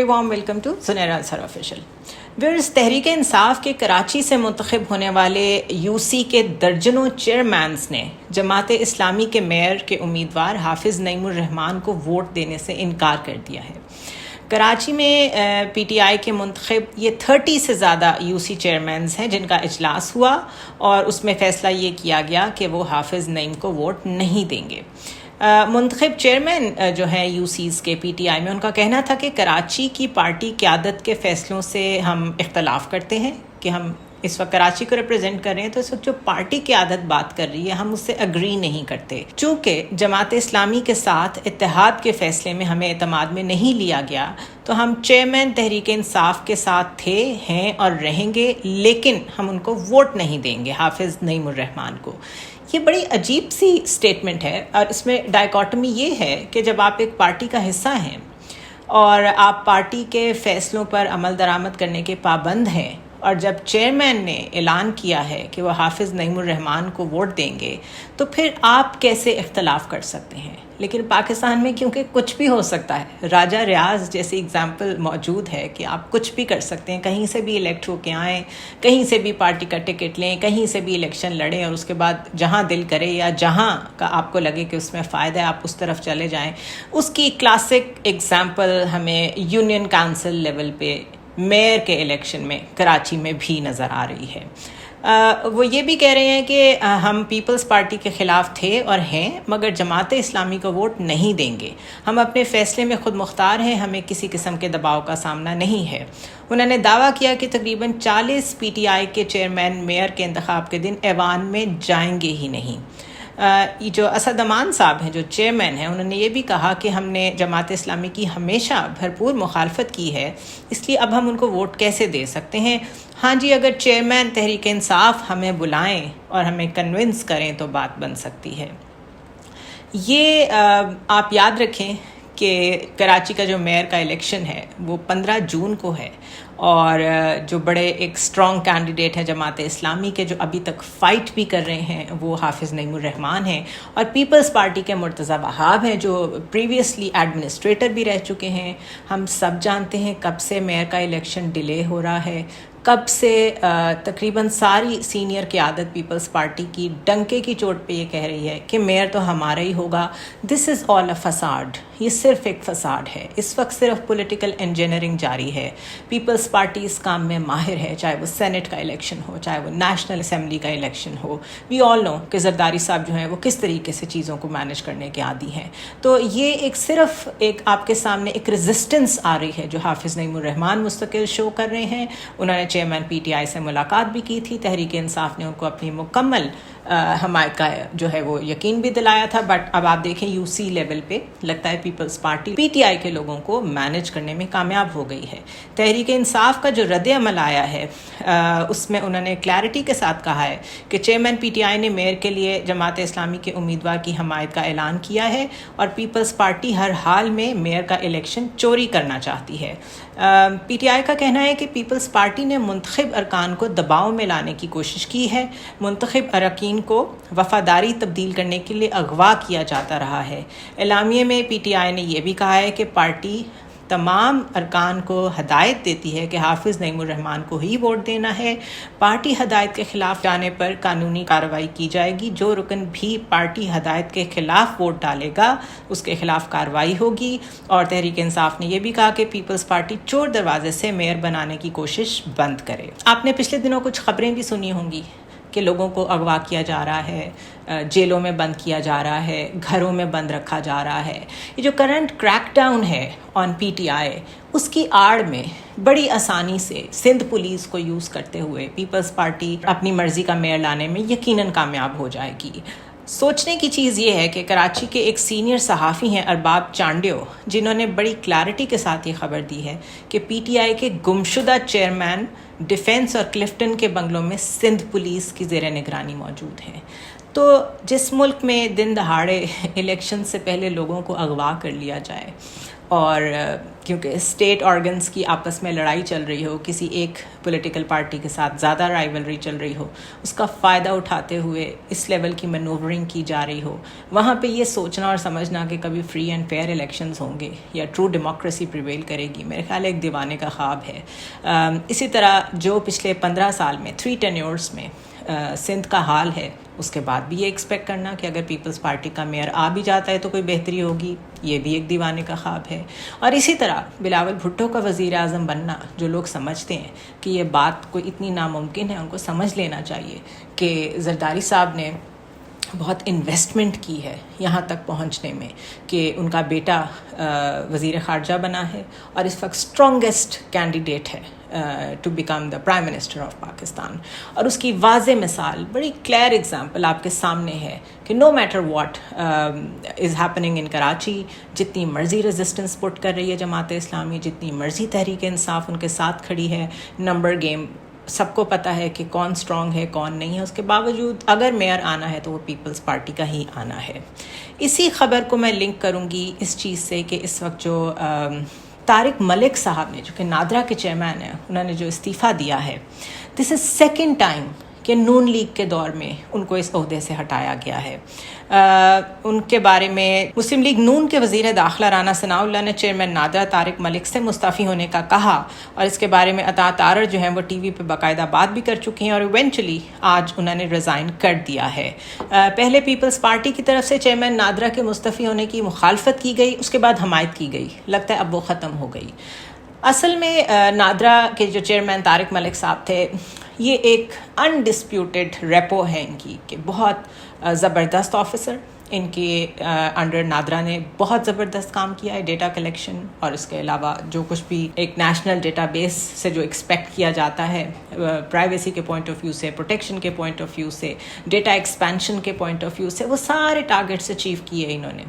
Warm welcome to Zunaira Azhar official. ویئرز تحریک انصاف کے کراچی سے منتخب ہونے والے یو سی کے درجنوں چیئرمینز نے جماعت اسلامی کے میئر کے امیدوار حافظ نعیم الرحمان کو ووٹ دینے سے انکار کر دیا ہے. کراچی میں پی ٹی آئی کے منتخب یہ 30 سے زیادہ یو سی چیئرمینز ہیں جن کا اجلاس ہوا اور اس میں فیصلہ یہ کیا گیا کہ وہ حافظ نعیم کو ووٹ نہیں دیں گے. منتخب چیئرمین جو ہیں یو سیز کے پی ٹی آئی میں، ان کا کہنا تھا کہ کراچی کی پارٹی قیادت کے فیصلوں سے ہم اختلاف کرتے ہیں کہ ہم اس وقت کراچی کو ریپرزینٹ کر رہے ہیں، تو اس وقت جو پارٹی قیادت بات کر رہی ہے ہم اس سے اگری نہیں کرتے. چونکہ جماعت اسلامی کے ساتھ اتحاد کے فیصلے میں ہمیں اعتماد میں نہیں لیا گیا، تو ہم چیئرمین تحریک انصاف کے ساتھ تھے، ہیں اور رہیں گے، لیکن ہم ان کو ووٹ نہیں دیں گے، حافظ نعیم الرحمان کو. یہ بڑی عجیب سی سٹیٹمنٹ ہے، اور اس میں ڈائیکاٹمی یہ ہے کہ جب آپ ایک پارٹی کا حصہ ہیں اور آپ پارٹی کے فیصلوں پر عمل درآمد کرنے کے پابند ہیں، اور جب چیئرمین نے اعلان کیا ہے کہ وہ حافظ نعیم الرحمان کو ووٹ دیں گے، تو پھر آپ کیسے اختلاف کر سکتے ہیں؟ لیکن پاکستان میں کیونکہ کچھ بھی ہو سکتا ہے، راجہ ریاض جیسی اگزامپل موجود ہے کہ آپ کچھ بھی کر سکتے ہیں، کہیں سے بھی الیکٹ ہو کے آئیں، کہیں سے بھی پارٹی کا ٹکٹ لیں، کہیں سے بھی الیکشن لڑیں، اور اس کے بعد جہاں دل کرے یا جہاں کا آپ کو لگے کہ اس میں فائدہ ہے آپ اس طرف چلے جائیں. اس کی کلاسک اگزامپل ہمیں یونین کونسل لیول پہ میئر کے الیکشن میں کراچی میں بھی نظر آ رہی ہے. وہ یہ بھی کہہ رہے ہیں کہ ہم پیپلز پارٹی کے خلاف تھے اور ہیں، مگر جماعت اسلامی کو ووٹ نہیں دیں گے. ہم اپنے فیصلے میں خود مختار ہیں، ہمیں کسی قسم کے دباؤ کا سامنا نہیں ہے. انہوں نے دعویٰ کیا کہ تقریباً 40 پی ٹی آئی کے چیئرمین میئر کے انتخاب کے دن ایوان میں جائیں گے ہی نہیں. یہ جو اسد امان صاحب ہیں جو چیئرمین ہیں، انہوں نے یہ بھی کہا کہ ہم نے جماعت اسلامی کی ہمیشہ بھرپور مخالفت کی ہے، اس لیے اب ہم ان کو ووٹ کیسے دے سکتے ہیں. ہاں جی، اگر چیئرمین تحریک انصاف ہمیں بلائیں اور ہمیں کنونس کریں تو بات بن سکتی ہے. یہ آپ یاد رکھیں کہ کراچی کا جو میئر کا الیکشن ہے وہ 15 جون کو ہے، اور جو بڑے ایک اسٹرانگ کینڈیڈیٹ ہیں جماعت اسلامی کے جو ابھی تک فائٹ بھی کر رہے ہیں وہ حافظ نعیم الرحمان ہیں، اور پیپلز پارٹی کے مرتضی وہاب ہیں جو پریویسلی ایڈمنسٹریٹر بھی رہ چکے ہیں. ہم سب جانتے ہیں کب سے میئر کا الیکشن ڈیلے ہو رہا ہے، کب سے تقریباً ساری سینئر قیادت پیپلز پارٹی کی ڈنکے کی چوٹ پہ یہ کہہ رہی ہے کہ میئر تو ہمارا ہی ہوگا. دس از آل اے فساد. یہ صرف ایک فساد ہے. اس وقت صرف پولیٹیکل انجینئرنگ جاری ہے. پیپلز پارٹی اس کام میں ماہر ہے، چاہے وہ سینٹ کا الیکشن ہو، چاہے وہ نیشنل اسمبلی کا الیکشن ہو. وی آل نو کہ زرداری صاحب جو ہیں وہ کس طریقے سے چیزوں کو مینیج کرنے کے عادی ہیں. تو یہ ایک صرف ایک آپ کے سامنے ایک ریزسٹنس آ رہی ہے جو حافظ نعیم الرحمان مستقل شو کر رہے ہیں. انہوں نے چیئرمین پی ٹی آئی سے ملاقات بھی کی تھی، تحریک انصاف نے ان کو اپنی مکمل حمایت کا جو ہے وہ یقین بھی دلایا تھا. بٹ اب آپ دیکھیں یو سی لیول پہ لگتا ہے Peoples Party P T I کے لوگوں کو مینیج کرنے میں کامیاب ہو گئی ہے. تحریک انصاف کا جو رد عمل آیا ہے اس میں انہوں نے کلیئرٹی کے ساتھ کہا ہے کہ چیئرمین پی ٹی آئی نے میئر کے لیے جماعت اسلامی کے امیدوار کی حمایت کا اعلان کیا ہے، اور پیپلز پارٹی ہر حال میں میئر کا الیکشن چوری کرنا چاہتی ہے. پی ٹی آئی کا کہنا ہے کہ پیپلز پارٹی نے منتخب ارکان کو دباؤ میں لانے کی کوشش کی ہے، منتخب اراکین کو وفاداری تبدیل کرنے کے لیے اغوا کیا جاتا رہا ہے. اعلامیے میں پی ٹی آئی نے یہ بھی کہا ہے کہ پارٹی تمام ارکان کو ہدایت دیتی ہے کہ حافظ نعیم الرحمان کو ہی ووٹ دینا ہے. پارٹی ہدایت کے خلاف جانے پر قانونی کارروائی کی جائے گی. جو رکن بھی پارٹی ہدایت کے خلاف ووٹ ڈالے گا اس کے خلاف کارروائی ہوگی. اور تحریک انصاف نے یہ بھی کہا کہ پیپلز پارٹی چور دروازے سے میئر بنانے کی کوشش بند کرے. آپ نے پچھلے دنوں کچھ خبریں بھی سنی ہوں گی کہ لوگوں کو اغوا کیا جا رہا ہے، جیلوں میں بند کیا جا رہا ہے، گھروں میں بند رکھا جا رہا ہے. یہ جو کرنٹ کریک ڈاؤن ہے آن پی ٹی آئی، اس کی آڑ میں بڑی آسانی سے سندھ پولیس کو یوز کرتے ہوئے پیپلز پارٹی اپنی مرضی کا میئر لانے میں یقیناً کامیاب ہو جائے گی. سوچنے کی چیز یہ ہے کہ کراچی کے ایک سینئر صحافی ہیں ارباب چانڈیو، جنہوں نے بڑی کلیئرٹی کے ساتھ یہ خبر دی ہے کہ پی ٹی آئی کے گمشدہ چیئرمین ڈیفنس اور کلفٹن کے بنگلوں میں سندھ پولیس کی زیر نگرانی موجود ہیں. تو جس ملک میں دن دہاڑے الیکشن سے پہلے لوگوں کو اغوا کر لیا جائے، اور کیونکہ اسٹیٹ آرگنز کی آپس میں لڑائی چل رہی ہو، کسی ایک پولیٹیکل پارٹی کے ساتھ زیادہ رائیولری چل رہی ہو، اس کا فائدہ اٹھاتے ہوئے اس لیول کی مینوورنگ کی جا رہی ہو، وہاں پہ یہ سوچنا اور سمجھنا کہ کبھی فری اینڈ فیئر الیکشنز ہوں گے یا ٹرو ڈیموکریسی پریویل کرے گی، میرے خیال ہے ایک دیوانے کا خواب ہے۔ اسی طرح جو پچھلے 15 سال میں 3 ٹینیورس میں سندھ کا حال ہے، اس کے بعد بھی یہ ایکسپیکٹ کرنا کہ اگر پیپلز پارٹی کا میئر آ بھی جاتا ہے تو کوئی بہتری ہوگی، یہ بھی ایک دیوانے کا خواب ہے۔ اور اسی طرح بلاول بھٹو کا وزیر اعظم بننا، جو لوگ سمجھتے ہیں کہ یہ بات کوئی اتنی ناممکن ہے، ان کو سمجھ لینا چاہیے کہ زرداری صاحب نے بہت انویسٹمنٹ کی ہے یہاں تک پہنچنے میں کہ ان کا بیٹا وزیر خارجہ بنا ہے اور اس وقت اسٹرانگسٹ کینڈیڈیٹ ہے to become the prime minister of Pakistan, اور اس کی واضح مثال، بڑی کلیئر ایگزامپل آپ کے سامنے ہے کہ no matter what is happening in Karachi, جتنی مرضی ریزسٹنس پٹ کر رہی ہے جماعت اسلامی، جتنی مرضی تحریک انصاف ان کے ساتھ کھڑی ہے، نمبر گیم سب کو پتہ ہے کہ کون اسٹرانگ ہے کون نہیں ہے، اس کے باوجود اگر میئر آنا ہے تو وہ پیپلز پارٹی کا ہی آنا ہے۔ اسی خبر کو میں لنک کروں گی اس چیز سے کہ اس وقت جو طارق ملک صاحب نے، جو کہ نادرا کے چیئرمین ہیں، انہوں نے جو استعفیٰ دیا ہے، دس از سیکنڈ ٹائم کہ نون لیگ کے دور میں ان کو اس عہدے سے ہٹایا گیا ہے۔ ان کے بارے میں مسلم لیگ نون کے وزیر داخلہ رانا ثناء اللہ نے چیئرمین نادرا طارق ملک سے مستعفی ہونے کا کہا، اور اس کے بارے میں عطا تارڑ جو ہیں وہ ٹی وی پہ باقاعدہ بات بھی کر چکی ہیں، اور ایونچولی آج انہوں نے ریزائن کر دیا ہے۔ پہلے پیپلز پارٹی کی طرف سے چیئرمین نادرا کے مستعفی ہونے کی مخالفت کی گئی، اس کے بعد حمایت کی گئی، لگتا ہے اب وہ ختم ہو گئی۔ اصل میں نادرا کے جو چیئرمین طارق ملک صاحب تھے، یہ ایک انڈسپیوٹڈ ریپو ہے ان کی کہ بہت زبردست آفیسر، ان کے انڈر نادرا نے بہت زبردست کام کیا ہے، ڈیٹا کلیکشن اور اس کے علاوہ جو کچھ بھی ایک نیشنل ڈیٹا بیس سے جو ایکسپیکٹ کیا جاتا ہے، پرائیویسی کے پوائنٹ آف ویو سے، پروٹیکشن کے پوائنٹ آف ویو سے، ڈیٹا ایکسپینشن کے پوائنٹ آف ویو سے، وہ سارے ٹارگیٹس اچیو کیے انہوں نے۔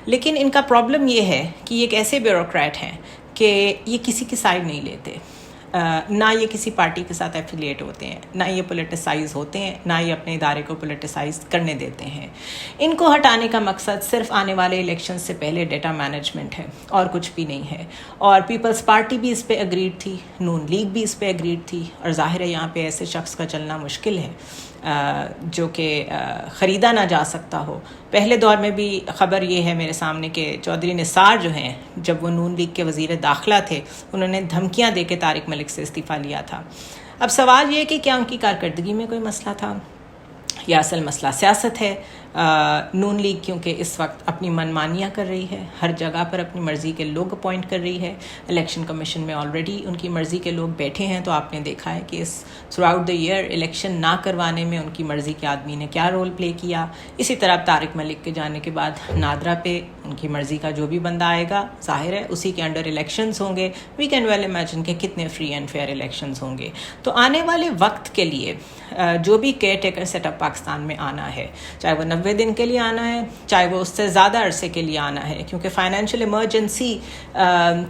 لیکن ان کا پرابلم یہ ہے کہ یہ ایک ایسے بیوروکریٹ ہیں کہ یہ کسی کی سائڈ نہیں لیتے، نہ یہ کسی پارٹی کے ساتھ ایفیلیٹ ہوتے ہیں، نہ یہ پولیٹیسائز ہوتے ہیں، نہ یہ اپنے ادارے کو پولیٹیسائز کرنے دیتے ہیں۔ ان کو ہٹانے کا مقصد صرف آنے والے الیکشن سے پہلے ڈیٹا مینجمنٹ ہے اور کچھ بھی نہیں ہے، اور پیپلز پارٹی بھی اس پہ اگریڈ تھی، نون لیگ بھی اس پہ اگریڈ تھی، اور ظاہر ہے یہاں پہ ایسے شخص کا چلنا مشکل ہے جو کہ خریدا نہ جا سکتا ہو۔ پہلے دور میں بھی خبر یہ ہے میرے سامنے کہ چودھری نثار جو ہیں، جب وہ نون لیگ کے وزیر داخلہ تھے، انہوں نے دھمکیاں دے کے طارق ملک سے استعفیٰ لیا تھا۔ اب سوال یہ ہے کہ کیا ان کی کارکردگی میں کوئی مسئلہ تھا یا اصل مسئلہ سیاست ہے؟ نون لیگ کیونکہ اس وقت اپنی منمانیاں کر رہی ہے، ہر جگہ پر اپنی مرضی کے لوگ اپوائنٹ کر رہی ہے، الیکشن کمیشن میں آلریڈی ان کی مرضی کے لوگ بیٹھے ہیں، تو آپ نے دیکھا ہے کہ اس throughout the year election نہ کروانے میں ان کی مرضی کے آدمی نے کیا رول پلے کیا۔ اسی طرح طارق ملک کے جانے کے بعد نادرا پہ ان کی مرضی کا جو بھی بندہ آئے گا، ظاہر ہے اسی کے انڈر الیکشنز ہوں گے۔ وی کین ویل امیجن کہ کتنے فری اینڈ فیئر الیکشنز ہوں گے۔ تو آنے والے وقت کے لیے جو بھی caretaker set up Pakistan میں آنا ہے، چاہے وہ 90 دن کے لیے آنا ہے، چاہے وہ اس سے زیادہ عرصے کے لیے آنا ہے، کیونکہ فائنینشیل ایمرجنسی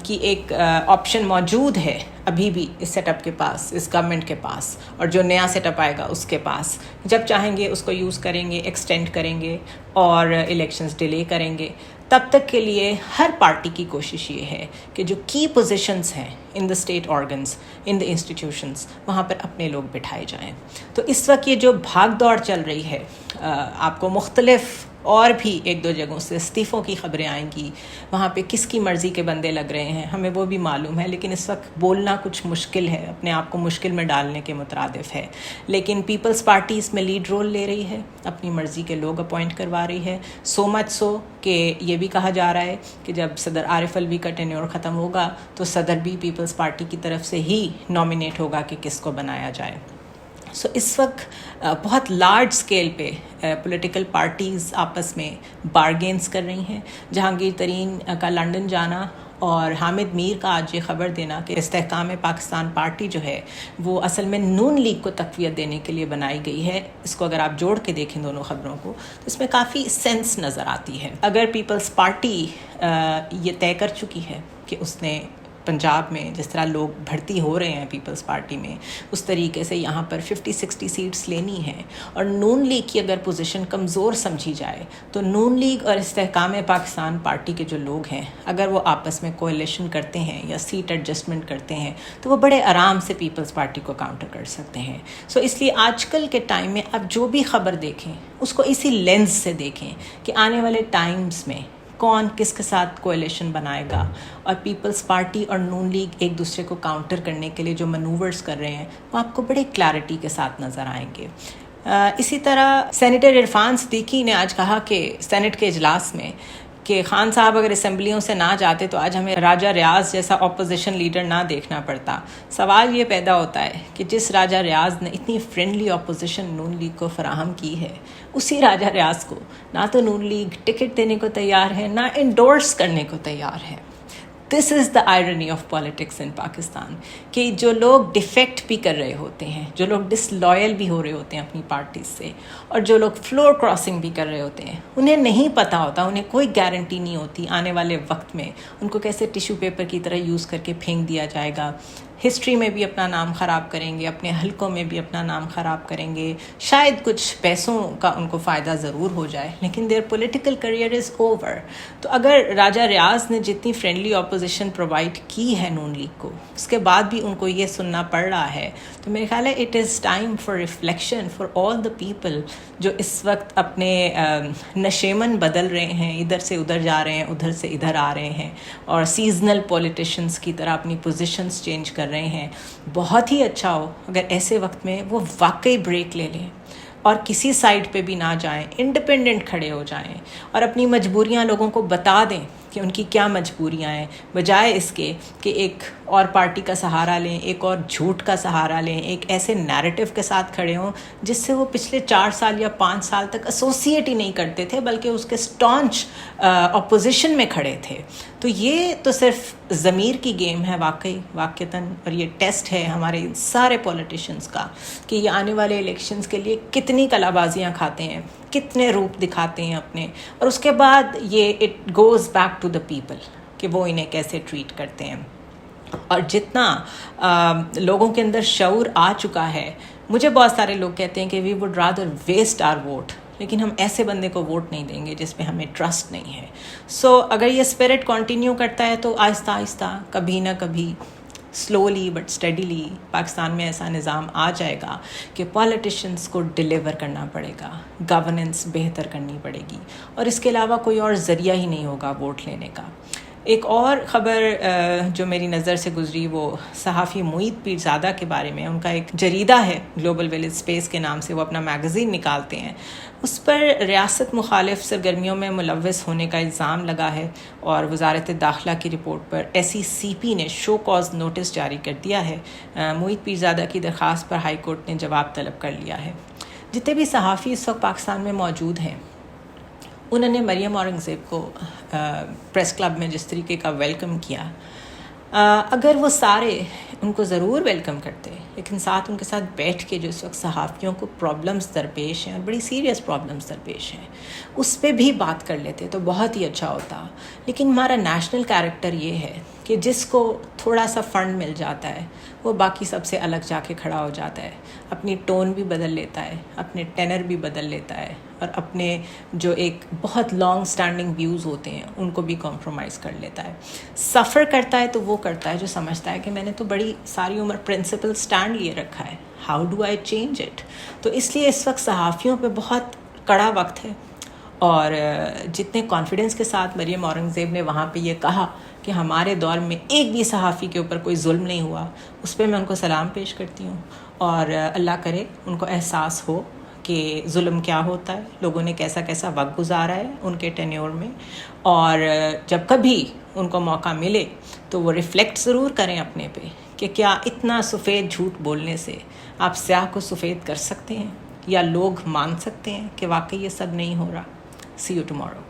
کی ایک آپشن موجود ہے ابھی بھی اس سیٹ اپ کے پاس، اس گورنمنٹ کے پاس، اور جو نیا سیٹ اپ آئے گا اس کے پاس، جب چاہیں گے اس کو یوز کریں گے، ایکسٹینڈ کریں گے اور الیکشنز ڈیلے کریں گے۔ تب تک کے لیے ہر پارٹی کی کوشش یہ ہے کہ جو کی پوزیشنز ہیں in the state organs, in the institutions, وہاں پر اپنے لوگ بٹھائے جائیں۔ تو اس وقت یہ جو بھاگ دوڑ چل رہی ہے، آپ کو مختلف اور بھی ایک دو جگہوں سے استعفوں کی خبریں آئیں گی، وہاں پہ کس کی مرضی کے بندے لگ رہے ہیں ہمیں وہ بھی معلوم ہے، لیکن اس وقت بولنا کچھ مشکل ہے، اپنے آپ کو مشکل میں ڈالنے کے مترادف ہے۔ لیکن پیپلز پارٹی اس میں لیڈ رول لے رہی ہے، اپنی مرضی کے لوگ اپوائنٹ کروا رہی ہے، سو مچ سو کہ یہ بھی کہا جا رہا ہے کہ جب صدر عارف الوی کا ٹینیور ختم ہوگا تو صدر بھی پیپلز پارٹی کی طرف سے ہی نامینیٹ ہوگا کہ کس کو بنایا جائے۔ سو اس وقت بہت لارج اسکیل پہ پولیٹیکل پارٹیز آپس میں بارگینز کر رہی ہیں۔ جہانگیر ترین کا لنڈن جانا اور حامد میر کا آج یہ خبر دینا کہ استحکام پاکستان پارٹی جو ہے وہ اصل میں نون لیگ کو تقویت دینے کے لیے بنائی گئی ہے، اس کو اگر آپ جوڑ کے دیکھیں دونوں خبروں کو تو اس میں کافی سینس نظر آتی ہے۔ اگر پیپلز پارٹی یہ طے کر چکی ہے کہ اس نے پنجاب میں جس طرح لوگ بھرتی ہو رہے ہیں پیپلز پارٹی میں، اس طریقے سے یہاں پر 50-60 سیٹس لینی ہیں، اور نون لیگ کی اگر پوزیشن کمزور سمجھی جائے تو نون لیگ اور استحکام پاکستان پارٹی کے جو لوگ ہیں اگر وہ آپس میں کولیشن کرتے ہیں یا سیٹ ایڈجسٹمنٹ کرتے ہیں تو وہ بڑے آرام سے پیپلز پارٹی کو کاؤنٹر کر سکتے ہیں۔ سو اس لیے آج کل کے ٹائم میں آپ جو بھی خبر دیکھیں اس کو اسی لینز سے دیکھیں کہ آنے والے ٹائمز میں کون کس کے ساتھ کولیشن بنائے گا، اور پیپلز پارٹی اور نون لیگ ایک دوسرے کو کاؤنٹر کرنے کے لیے جو منوورز کر رہے ہیں وہ آپ کو بڑے کلیئرٹی کے ساتھ نظر آئیں گے۔ اسی طرح سینیٹر عرفان صدیقی نے آج کہا کہ سینٹ کے اجلاس میں کہ خان صاحب اگر اسمبلیوں سے نہ جاتے تو آج ہمیں راجہ ریاض جیسا اپوزیشن لیڈر نہ دیکھنا پڑتا۔ سوال یہ پیدا ہوتا ہے کہ جس راجہ ریاض نے اتنی فرینڈلی اپوزیشن نون لیگ کو فراہم کی ہے، اسی راجہ ریاض کو نہ تو نون لیگ ٹکٹ دینے کو تیار ہے، نہ انڈورس کرنے کو تیار ہے۔ This is the irony of politics in Pakistan, کہ جو لوگ ڈیفیکٹ بھی کر رہے ہوتے ہیں، جو لوگ ڈس لائل بھی ہو رہے ہوتے ہیں اپنی پارٹیز سے، اور جو لوگ فلور کراسنگ بھی کر رہے ہوتے ہیں، انہیں نہیں پتہ ہوتا، انہیں کوئی گارنٹی نہیں ہوتی آنے والے وقت میں ان کو کیسے ٹیشو پیپر کی طرح یوز کر کے پھینک دیا جائے گا۔ ہسٹری میں بھی اپنا نام خراب کریں گے، اپنے حلقوں میں بھی اپنا نام خراب کریں گے، شاید کچھ پیسوں کا ان کو فائدہ ضرور ہو جائے لیکن their political career is over۔ تو اگر راجہ ریاض نے جتنی فرینڈلی اپوزیشن پرووائڈ کی ہے نون لیگ کو، اس کے بعد بھی ان کو یہ سننا پڑ رہا ہے، تو میرے خیال ہے it is time for reflection for all the people جو اس وقت اپنے نشیمن بدل رہے ہیں، ادھر سے ادھر جا رہے ہیں، ادھر سے ادھر آ رہے ہیں، اور سیزنل پولیٹیشنز کی طرح اپنی پوزیشنز چینج کر رہے ہیں۔ بہت ہی اچھا ہو اگر ایسے وقت میں وہ واقعی بریک لے لیں اور کسی سائڈ پہ بھی نہ جائیں، انڈیپینڈنٹ کھڑے ہو جائیں اور اپنی مجبوریاں لوگوں کو بتا دیں کہ ان کی کیا مجبوریاں ہیں، بجائے اس کے کہ ایک اور پارٹی کا سہارا لیں، ایک اور جھوٹ کا سہارا لیں، ایک ایسے نیریٹو کے ساتھ کھڑے ہوں جس سے وہ پچھلے 4 سال یا 5 سال تک ایسوسیٹ ہی نہیں کرتے تھے بلکہ اس کے سٹانچ اپوزیشن میں کھڑے تھے۔ تو یہ تو صرف ضمیر کی گیم ہے واقعتاً، اور یہ ٹیسٹ ہے ہمارے سارے پولیٹیشینز کا کہ یہ آنے والے الیکشنز کے لیے کتنی کلا بازیاں کھاتے ہیں، کتنے روپ دکھاتے ہیں اپنے، اور اس کے بعد یہ it goes back to the people کہ وہ انہیں کیسے ٹریٹ کرتے ہیں۔ اور جتنا لوگوں کے اندر شعور آ چکا ہے، مجھے بہت سارے لوگ کہتے ہیں کہ we would rather waste our vote, لیکن ہم ایسے بندے کو ووٹ نہیں دیں گے جس پہ ہمیں ٹرسٹ نہیں ہے۔ سو اگر یہ اسپرٹ کنٹینیو کرتا ہے تو آہستہ آہستہ کبھی نہ کبھی سلولی بٹ اسٹڈیلی پاکستان میں ایسا نظام آ جائے گا کہ پالیٹیشنز کو ڈیلیور کرنا پڑے گا، گورننس بہتر کرنی پڑے گی، اور اس کے علاوہ کوئی اور ذریعہ ہی نہیں ہوگا ووٹ لینے کا۔ ایک اور خبر جو میری نظر سے گزری وہ صحافی معید پیرزادہ کے بارے میں۔ ان کا ایک جریدہ ہے گلوبل ولیج اسپیس کے نام سے، وہ اپنا میگزین نکالتے ہیں، اس پر ریاست مخالف سرگرمیوں میں ملوث ہونے کا الزام لگا ہے، اور وزارت داخلہ کی رپورٹ پر SECP نے شو کاز نوٹس جاری کر دیا ہے۔ معید پیرزادہ کی درخواست پر ہائی کورٹ نے جواب طلب کر لیا ہے۔ جتنے بھی صحافی اس وقت پاکستان میں موجود ہیں، انہوں نے مریم اورنگزیب کو پریس کلب میں جس طریقے کا ویلکم کیا، اگر وہ سارے ان کو ضرور ویلکم کرتے، لیکن ساتھ ان کے ساتھ بیٹھ کے جو اس وقت صحافیوں کو پرابلمز درپیش ہیں اور بڑی سیریس پرابلمز درپیش ہیں اس پہ بھی بات کر لیتے تو بہت ہی اچھا ہوتا۔ لیکن ہمارا نیشنل کیریکٹر یہ ہے کہ جس کو تھوڑا سا فنڈ مل جاتا ہے وہ باقی سب سے الگ جا کے کھڑا ہو جاتا ہے، اپنی ٹون بھی بدل لیتا ہے، اپنے ٹینر بھی بدل لیتا ہے، اور اپنے جو ایک بہت لانگ سٹینڈنگ ویوز ہوتے ہیں ان کو بھی کمپرومائز کر لیتا ہے۔ سفر کرتا ہے تو وہ کرتا ہے جو سمجھتا ہے کہ میں نے تو بڑی ساری عمر پرنسپل سٹینڈ لیے رکھا ہے، how do I change it. تو اس لیے اس وقت صحافیوں پہ بہت کڑا وقت ہے، اور جتنے کانفیڈنس کے ساتھ مریم اورنگزیب نے وہاں پہ یہ کہا کہ ہمارے دور میں ایک بھی صحافی کے اوپر کوئی ظلم نہیں ہوا، اس پہ میں ان کو سلام پیش کرتی ہوں، اور اللہ کرے ان کو احساس ہو کہ ظلم کیا ہوتا ہے، لوگوں نے کیسا کیسا وقت گزارا ہے ان کے ٹینیور میں، اور جب کبھی ان کو موقع ملے تو وہ ریفلیکٹ ضرور کریں اپنے پہ کہ کیا اتنا سفید جھوٹ بولنے سے آپ سیاہ کو سفید کر سکتے ہیں، یا لوگ مان سکتے ہیں کہ واقعی یہ سب نہیں ہو رہا۔ سی یو ٹمارو۔